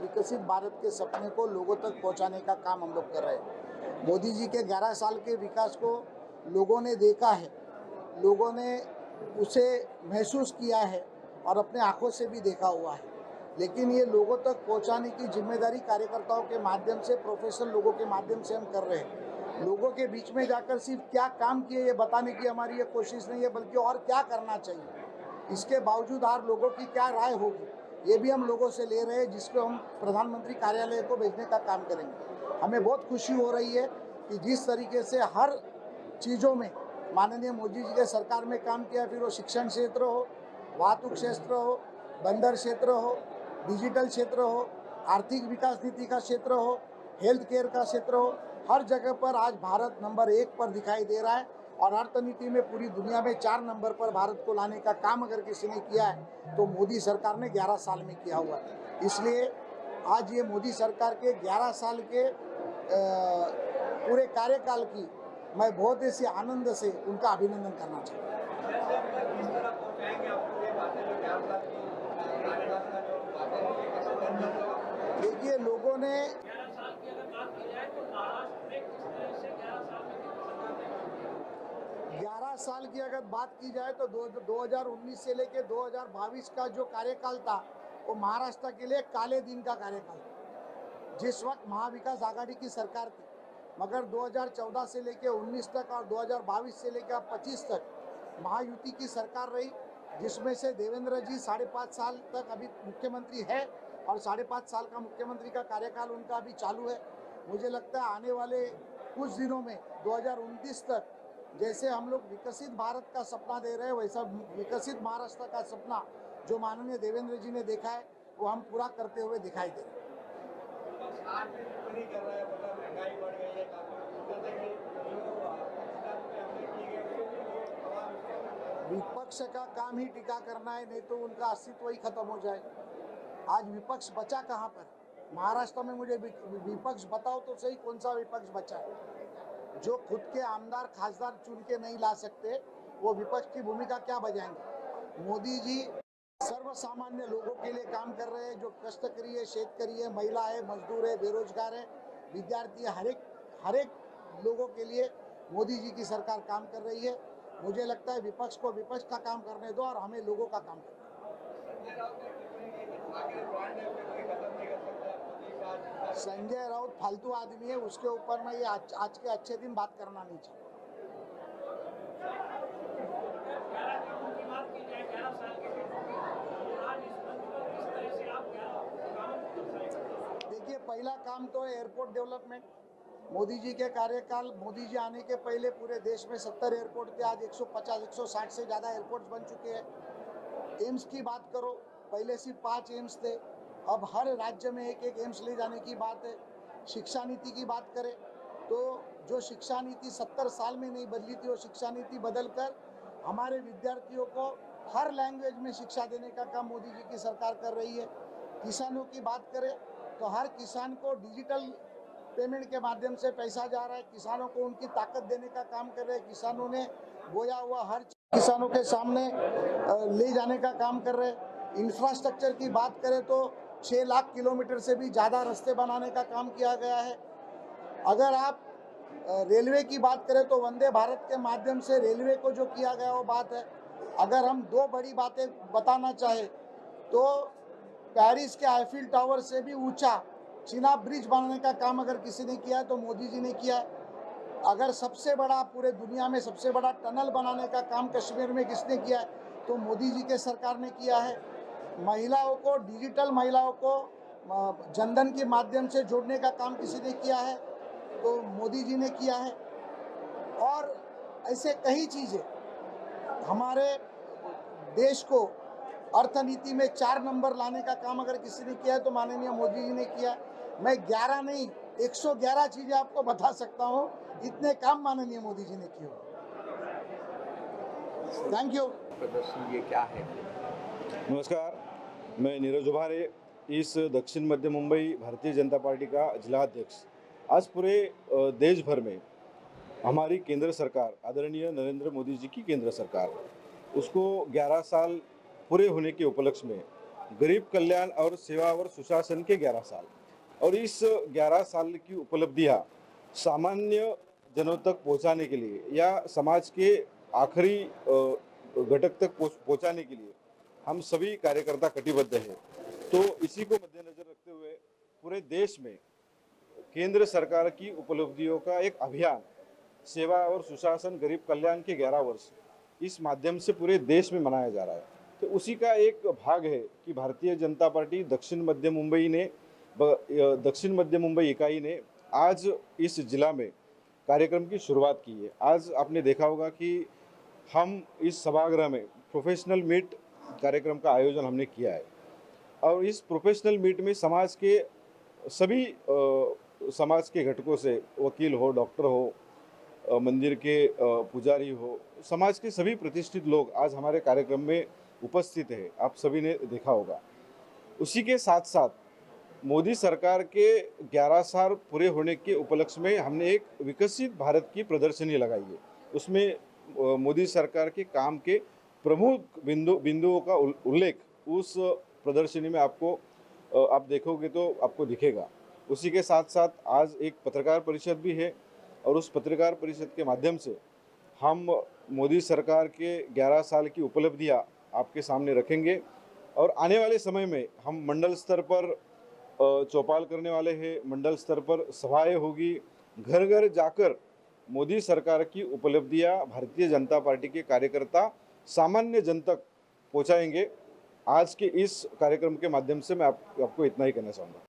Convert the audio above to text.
विकसित भारत के सपने को लोगों तक पहुंचाने का काम हम लोग कर रहे हैं। मोदी जी के 11 साल के विकास को लोगों ने देखा है, लोगों ने उसे महसूस किया है और अपने आंखों से भी देखा हुआ है। लेकिन ये लोगों तक पहुंचाने की जिम्मेदारी कार्यकर्ताओं के माध्यम से, प्रोफेशनल लोगों के माध्यम से हम कर रहे हैं। लोगों के बीच में जाकर सिर्फ क्या काम किए ये बताने की हमारी ये कोशिश नहीं है, बल्कि और क्या करना चाहिए, इसके बावजूद और लोगों की क्या राय होगी ये भी हम लोगों से ले रहे हैं, जिसको हम प्रधानमंत्री कार्यालय को भेजने का काम करेंगे। हमें बहुत खुशी हो रही है कि जिस तरीके से हर चीज़ों में माननीय मोदी जी के सरकार में काम किया, फिर वो शिक्षण क्षेत्र हो, वाहतूक क्षेत्र हो, बंदर क्षेत्र हो, डिजिटल क्षेत्र हो, आर्थिक विकास नीति का क्षेत्र हो, हेल्थ केयर का क्षेत्र हो, हर जगह पर आज भारत नंबर 1 पर दिखाई दे रहा है। और अर्थनीति में पूरी दुनिया में 4 नंबर पर भारत को लाने का काम अगर किसी ने किया है तो मोदी सरकार ने 11 साल में किया हुआ है। इसलिए आज ये मोदी सरकार के 11 साल के पूरे कार्यकाल की मैं बहुत ऐसे आनंद से उनका अभिनंदन करना चाहूँगा। देखिए, लोगों ने 11 साल की अगर बात की जाए तो 2019 से लेकर 2022 का जो कार्यकाल था वो महाराष्ट्र के लिए काले दिन का कार्यकाल था। जिस वक्त महाविकास आघाड़ी की सरकार थी, मगर 2014 से लेकर 19 तक और 2022 से लेकर 25 तक महायुति की सरकार रही, जिसमें से देवेंद्र जी 5.5 साल तक अभी मुख्यमंत्री है और 5.5 साल का मुख्यमंत्री का कार्यकाल उनका अभी चालू है। मुझे लगता है आने वाले कुछ दिनों में 2029 तक जैसे हम लोग विकसित भारत का सपना दे रहे हैं, वैसा विकसित महाराष्ट्र का सपना जो माननीय देवेंद्र जी ने देखा है वो हम पूरा करते हुए दिखाई दे रहे हैं। विपक्ष का काम ही टीका करना है, नहीं तो उनका अस्तित्व ही खत्म हो जाए। आज विपक्ष बचा कहाँ पर? महाराष्ट्र में मुझे विपक्ष बताओ तो सही, कौन सा विपक्ष बचा है? जो खुद के आमदार खासदार चुन के नहीं ला सकते वो विपक्ष की भूमिका क्या बजाएंगे? मोदी जी सर्वसामान्य लोगों के लिए काम कर रहे हैं, जो कष्टकरी है, शेतकरी है, महिला है, मजदूर है, बेरोजगार है, विद्यार्थी है, हर एक लोगों के लिए मोदी जी की सरकार काम कर रही है। मुझे लगता है विपक्ष को विपक्ष का काम करने दो और हमें लोगों का काम करना। संजय राउत फालतू आदमी है, उसके ऊपर मैं ये आज के अच्छे दिन बात करना नहीं चाहता। देखिए, पहला काम तो है एयरपोर्ट डेवलपमेंट। मोदी जी के कार्यकाल, मोदी जी आने के पहले पूरे देश में 70 एयरपोर्ट थे, आज 150-160 से ज़्यादा एयरपोर्ट्स बन चुके हैं। एम्स की बात करो, पहले सिर्फ 5 एम्स थे, अब हर राज्य में एक एम्स ले जाने की बात है। शिक्षा नीति की बात करें तो जो शिक्षा नीति 70 साल में नहीं बदली थी, वो शिक्षा नीति बदलकर हमारे विद्यार्थियों को हर लैंग्वेज में शिक्षा देने का काम मोदी जी की सरकार कर रही है। किसानों की बात करें तो हर किसान को डिजिटल पेमेंट के माध्यम से पैसा जा रहा है, किसानों को उनकी ताकत देने का काम कर रहे हैं। किसानों ने बोया हुआ हर किसानों के सामने ले जाने का काम कर रहे हैं। इंफ्रास्ट्रक्चर की बात करें तो 6 लाख किलोमीटर से भी ज़्यादा रास्ते बनाने का काम किया गया है। अगर आप रेलवे की बात करें तो वंदे भारत के माध्यम से रेलवे को जो किया गया वो बात है। अगर हम 2 बड़ी बातें बताना चाहें तो पेरिस के आईफिल टावर से भी ऊंचा चिनाब ब्रिज बनाने का काम अगर किसी ने किया है तो मोदी जी ने किया है। अगर सबसे बड़ा, पूरे दुनिया में सबसे बड़ा टनल बनाने का काम कश्मीर में किसने किया है तो मोदी जी के सरकार ने किया है। महिलाओं को, डिजिटल महिलाओं को जनधन के माध्यम से जोड़ने का काम किसी ने किया है तो मोदी जी ने किया है। और ऐसे कई चीज़ें हमारे देश को अर्थनीति में 4 नंबर लाने का काम अगर किसी ने किया है तो माननीय मोदी जी ने किया। मैं 11 नहीं 111 चीज़ें आपको बता सकता हूँ, इतने काम माननीय मोदी जी ने किए। Thank you. प्रदर्शन ये क्या है? नमस्कार, मैं नीरज उभारे, इस दक्षिण मध्य मुंबई भारतीय जनता पार्टी का जिला अध्यक्ष। आज पूरे देश भर में हमारी केंद्र सरकार, आदरणीय नरेंद्र मोदी जी की केंद्र सरकार, उसको 11 साल पूरे होने के उपलक्ष्य में गरीब कल्याण और सेवा और सुशासन के 11 साल। और इस 11 साल की उपलब्धियां सामान्य जनों तक पहुंचाने के लिए या समाज के आखिरी घटक तक पहुंचाने के लिए हम सभी कार्यकर्ता कटिबद्ध हैं। तो इसी को मद्देनजर रखते हुए पूरे देश में केंद्र सरकार की उपलब्धियों का एक अभियान सेवा और सुशासन गरीब कल्याण के 11 वर्ष इस माध्यम से पूरे देश में मनाया जा रहा है। तो उसी का एक भाग है कि भारतीय जनता पार्टी दक्षिण मध्य मुंबई इकाई ने आज इस जिला में कार्यक्रम की शुरुआत की है। आज आपने देखा होगा कि हम इस सभागृह में प्रोफेशनल मीट कार्यक्रम का आयोजन हमने किया है और इस प्रोफेशनल मीट में समाज के सभी समाज के घटकों से वकील हो, डॉक्टर हो, मंदिर के पुजारी हो, समाज के सभी प्रतिष्ठित लोग आज हमारे कार्यक्रम में उपस्थित हैं। आप सभी ने देखा होगा। उसी के साथ साथ मोदी सरकार के 11 साल पूरे होने के उपलक्ष्य में हमने एक विकसित भारत की प्रदर्शनी लगाई है। उसमें मोदी सरकार के काम के प्रमुख बिंदुओं का उल्लेख उस प्रदर्शनी में आप देखोगे तो आपको दिखेगा। उसी के साथ साथ आज एक पत्रकार परिषद भी है और उस पत्रकार परिषद के माध्यम से हम मोदी सरकार के 11 साल की उपलब्धियां आपके सामने रखेंगे और आने वाले समय में हम मंडल स्तर पर चौपाल करने वाले हैं। मंडल स्तर पर सभाएं होगी, घर घर जाकर मोदी सरकार की उपलब्धियां भारतीय जनता पार्टी के कार्यकर्ता सामान्य जन तक पहुंचाएंगे। आज के इस कार्यक्रम के माध्यम से मैं आपको इतना ही कहना चाहूँगा।